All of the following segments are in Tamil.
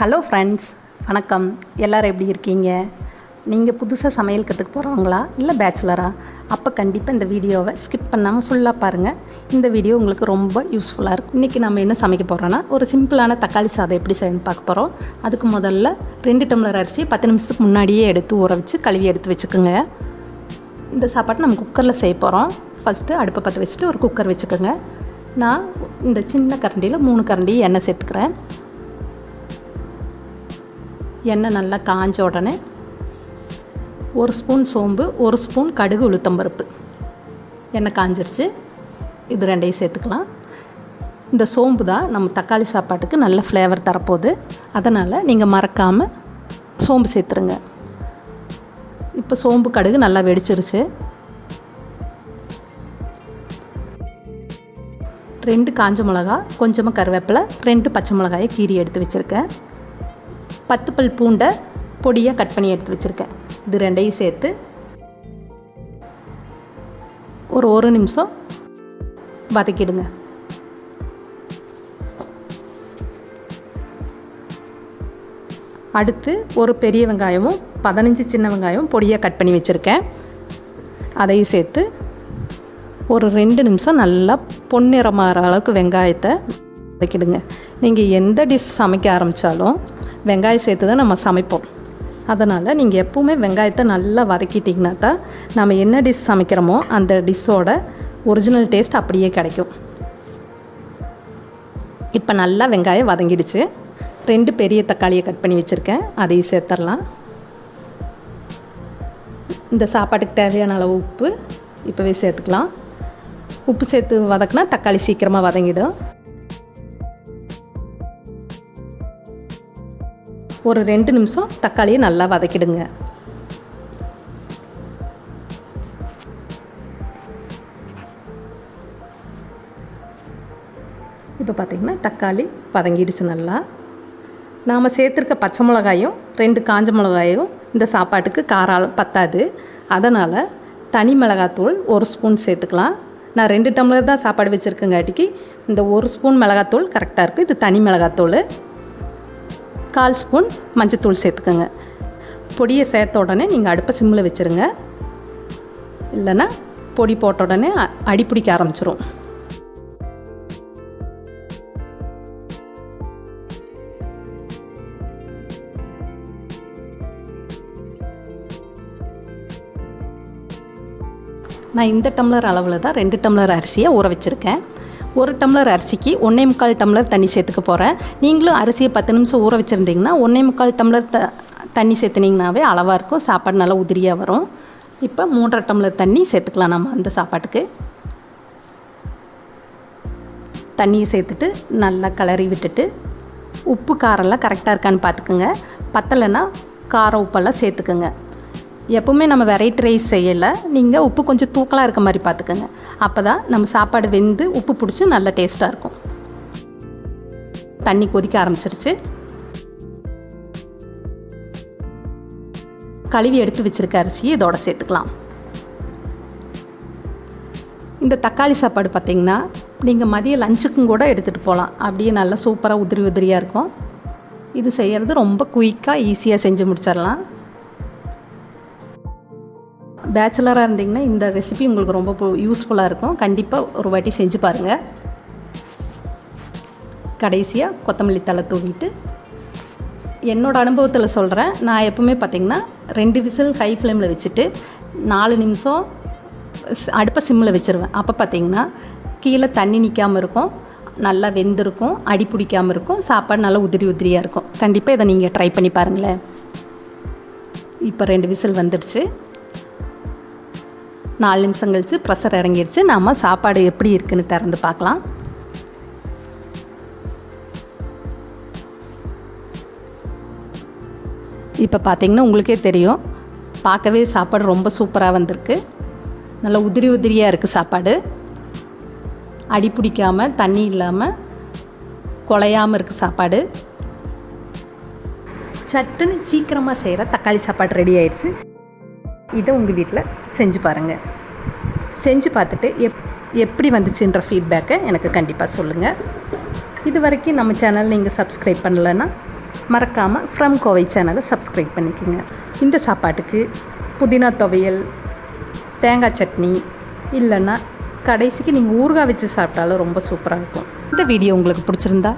ஹலோ ஃப்ரெண்ட்ஸ், வணக்கம். எல்லோரும் எப்படி இருக்கீங்க? நீங்கள் புதுசாக சமையல் கற்றுக்க போகிறவங்களா இல்லை பேச்சுலரா? அப்போ கண்டிப்பாக இந்த வீடியோவை ஸ்கிப் பண்ணாமல் ஃபுல்லாக பாருங்கள். இந்த வீடியோ உங்களுக்கு ரொம்ப யூஸ்ஃபுல்லாக இருக்கும். இன்றைக்கி நம்ம என்ன சமைக்க போகிறோன்னா, ஒரு சிம்பிளான தக்காளி சாதம் எப்படி செய்யணும்னு பார்க்க போகிறோம். அதுக்கு முதல்ல 2 டம்ளர் அரிசியை 10 நிமிஷத்துக்கு முன்னாடியே எடுத்து ஊற வச்சு கழுவி எடுத்து வச்சுக்கோங்க. இந்த சாப்பாட்டை நம்ம குக்கரில் செய்ய போகிறோம். ஃபஸ்ட்டு அடுப்பை பற்ற வச்சுட்டு ஒரு குக்கர் வச்சுக்கோங்க. நான் இந்த சின்ன கரண்டியில் 3 கரண்டி எண்ணெய் சேர்த்துக்கிறேன். எண்ணெய் நல்லா காஞ்ச உடனே 1 ஸ்பூன் சோம்பு, 1 ஸ்பூன் கடுகு, உளுத்தம்பருப்பு. எண்ணெய் காஞ்சிருச்சு. இது ரெண்டையும் சேர்த்துக்கலாம். இந்த சோம்பு தான் நம்ம தக்காளி சாப்பாட்டுக்கு நல்ல ஃப்ளேவர் தரப்போகுது. அதனால் நீங்கள் மறக்காமல் சோம்பு சேர்த்துருங்க. இப்போ சோம்பு கடுகு நல்லா வெடிச்சிருச்சு. 2 காஞ்ச மிளகா, கொஞ்சமாக கருவேப்பிலை, 2 பச்சை மிளகாயை கீரி எடுத்து வச்சுருக்கேன். 10 பல் பூண்டை பொடியாக கட் பண்ணி எடுத்து வச்சுருக்கேன். இது ரெண்டையும் சேர்த்து ஒரு 1 நிமிஷம் வதக்கிடுங்க. அடுத்து ஒரு பெரிய வெங்காயமும் 15 சின்ன வெங்காயம் பொடியாக கட் பண்ணி வச்சுருக்கேன். அதையும் சேர்த்து ஒரு 2 நிமிஷம் நல்லா பொன்னிறமாகிற அளவுக்கு வெங்காயத்தை வதக்கிடுங்க. நீங்கள் எந்த டிஷ் சமைக்க ஆரம்பித்தாலும் வெங்காயம் சேர்த்து தான் நம்ம சமைப்போம். அதனால் நீங்கள் எப்போவுமே வெங்காயத்தை நல்லா வதக்கிட்டிங்கன்னா தான் நம்ம என்ன டிஷ் சமைக்கிறோமோ அந்த டிஷ்ஷோட ஒரிஜினல் டேஸ்ட் அப்படியே கிடைக்கும். இப்போ நல்லா வெங்காயம் வதங்கிடுச்சு. 2 பெரிய தக்காளியை கட் பண்ணி வச்சுருக்கேன். அதையும் சேர்த்துடலாம். இந்த சாப்பாட்டுக்கு தேவையான அளவு உப்பு இப்போவே சேர்த்துக்கலாம். உப்பு சேர்த்து வதக்கினா தக்காளி சீக்கிரமாக வதங்கிடும். ஒரு 2 நிமிஷம் தக்காளியை நல்லா வதக்கிடுங்க. இப்போ பார்த்திங்கன்னா தக்காளி வதங்கிடுச்சு நல்லா. நாம் சேர்த்துருக்க பச்சை மிளகாயும் 2 காஞ்ச மிளகாயும் இந்த சாப்பாட்டுக்கு காரம் பத்தாது. அதனால் தனி மிளகாத்தூள் 1 ஸ்பூன் சேர்த்துக்கலாம். நான் 2 டம்ளர் தான் சாப்பாடு வச்சுருக்கேங்காட்டிக்கு இந்த 1 ஸ்பூன் மிளகாத்தூள் கரெக்டாக இருக்குது. இது தனி மிளகாத்தூள். 1/4 ஸ்பூன் மஞ்சத்தூள் சேர்த்துக்கோங்க. பொடியை சேர்த்த உடனே நீங்கள் அடுப்பை சிம்மில் வச்சுருங்க. இல்லைன்னா பொடி போட்ட உடனே அடி பிடிக்க ஆரம்பிச்சிரும். நான் இந்த டம்ளர் அளவில் தான் 2 டம்ளர் அரிசியை ஊற வச்சுருக்கேன். 1 டம்ளர் அரிசிக்கு 1.25 டம்ளர் தண்ணி சேர்த்துக்க போகிறேன். நீங்களும் அரிசியை 10 நிமிஷம் ஊற வச்சுருந்தீங்கன்னா 1.25 டம்ளர் தண்ணி சேர்த்துனிங்கனாவே அளவாக இருக்கும். சாப்பாடு நல்லா உதிரியாக வரும். இப்போ 3.5 டம்ளர் தண்ணி சேர்த்துக்கலாம். நம்ம அந்த சாப்பாட்டுக்கு தண்ணியை சேர்த்துட்டு நல்லா கிளறி விட்டுட்டு உப்பு காரெல்லாம் கரெக்டாக இருக்கான்னு பார்த்துக்குங்க. பத்தலைன்னா காரம் உப்பெல்லாம் சேர்த்துக்குங்க. எப்போவுமே நம்ம வெரைட்டி ரைஸ் செய்யலை, நீங்கள் உப்பு கொஞ்சம் தூக்கலாக இருக்க மாதிரி பார்த்துக்கோங்க. அப்போ தான் நம்ம சாப்பாடு வெந்து உப்பு பிடிச்சி நல்ல டேஸ்ட்டாக இருக்கும். தண்ணி கொதிக்க ஆரம்பிச்சிருச்சு. கழுவி எடுத்து வச்சுருக்க அரிசியை இதோட சேர்த்துக்கலாம். இந்த தக்காளி சாப்பாடு பார்த்திங்கன்னா நீங்கள் மதிய லஞ்சுக்கும் கூட எடுத்துகிட்டு போகலாம். அப்படியே நல்லா சூப்பராக உதிரி உதிரியாக இருக்கும். இது செய்கிறது ரொம்ப குயிக்காக ஈஸியாக செஞ்சு முடிச்சிடலாம். பேச்சுலராக இருந்திங்கன்னா இந்த ரெசிபி உங்களுக்கு ரொம்ப யூஸ்ஃபுல்லாக இருக்கும். கண்டிப்பாக ஒரு வாட்டி செஞ்சு பாருங்கள். கடைசியாக கொத்தமல்லி தழை தூவிட்டு, என்னோடய அனுபவத்தில் சொல்கிறேன், நான் எப்போவுமே பார்த்திங்கன்னா 2 விசில் ஹை ஃப்ளேமில் வச்சுட்டு 4 நிமிஷம் அடுப்பை சிம்மில் வச்சுருவேன். அப்போ பார்த்திங்கன்னா கீழே தண்ணி நிற்காமல் இருக்கும், நல்லா வெந்திருக்கும், அடி பிடிக்காமல் இருக்கும், சாப்பாடு நல்லா உதிரி உதிரியாக இருக்கும். கண்டிப்பாக இதை நீங்கள் ட்ரை பண்ணி பாருங்களேன். இப்போ 2 விசில் வந்துடுச்சு. 4 நிமிஷம் கழித்து ப்ரெஷர் இறங்கிடுச்சு. நாம் சாப்பாடு எப்படி இருக்குதுன்னு திறந்து பார்க்கலாம். இப்போ பார்த்திங்கன்னா உங்களுக்கே தெரியும், பார்க்கவே சாப்பாடு ரொம்ப சூப்பராக வந்திருக்கு. நல்லா உதிரி உதிரியாக இருக்குது சாப்பாடு. அடி பிடிக்காமல், தண்ணி இல்லாமல், குலையாமல் இருக்குது சாப்பாடு. சட்டுன்னு சீக்கிரமாக செய்கிற தக்காளி சாப்பாடு ரெடி ஆயிடுச்சு. இதை உங்கள் வீட்டில் செஞ்சு பாருங்கள். செஞ்சு பார்த்துட்டு எப்படி வந்துச்சுன்ற ஃபீட்பேக்கை எனக்கு கண்டிப்பாக சொல்லுங்கள். இது வரைக்கும் நம்ம சேனல் நீங்கள் சப்ஸ்கிரைப் பண்ணலைன்னா மறக்காமல் ஃப்ரம் கோவை சேனலை சப்ஸ்கிரைப் பண்ணிக்கோங்க. இந்த சாப்பாட்டுக்கு புதினா துவையல், தேங்காய் சட்னி இல்லைன்னா கடைசிக்கு நீங்கள் ஊறுகாய் வச்சு சாப்பிட்டாலும் ரொம்ப சூப்பராக இருக்கும். இந்த வீடியோ உங்களுக்கு பிடிச்சிருந்தா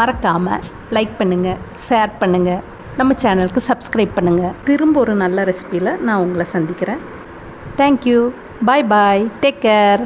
மறக்காமல் லைக் பண்ணுங்கள், ஷேர் பண்ணுங்கள், நம்ம சேனலுக்கு சப்ஸ்கிரைப் பண்ணுங்கள். திரும்ப ஒரு நல்ல ரெசிபியில் நான் உங்களை சந்திக்கிறேன். Thank you. Bye bye. Take care.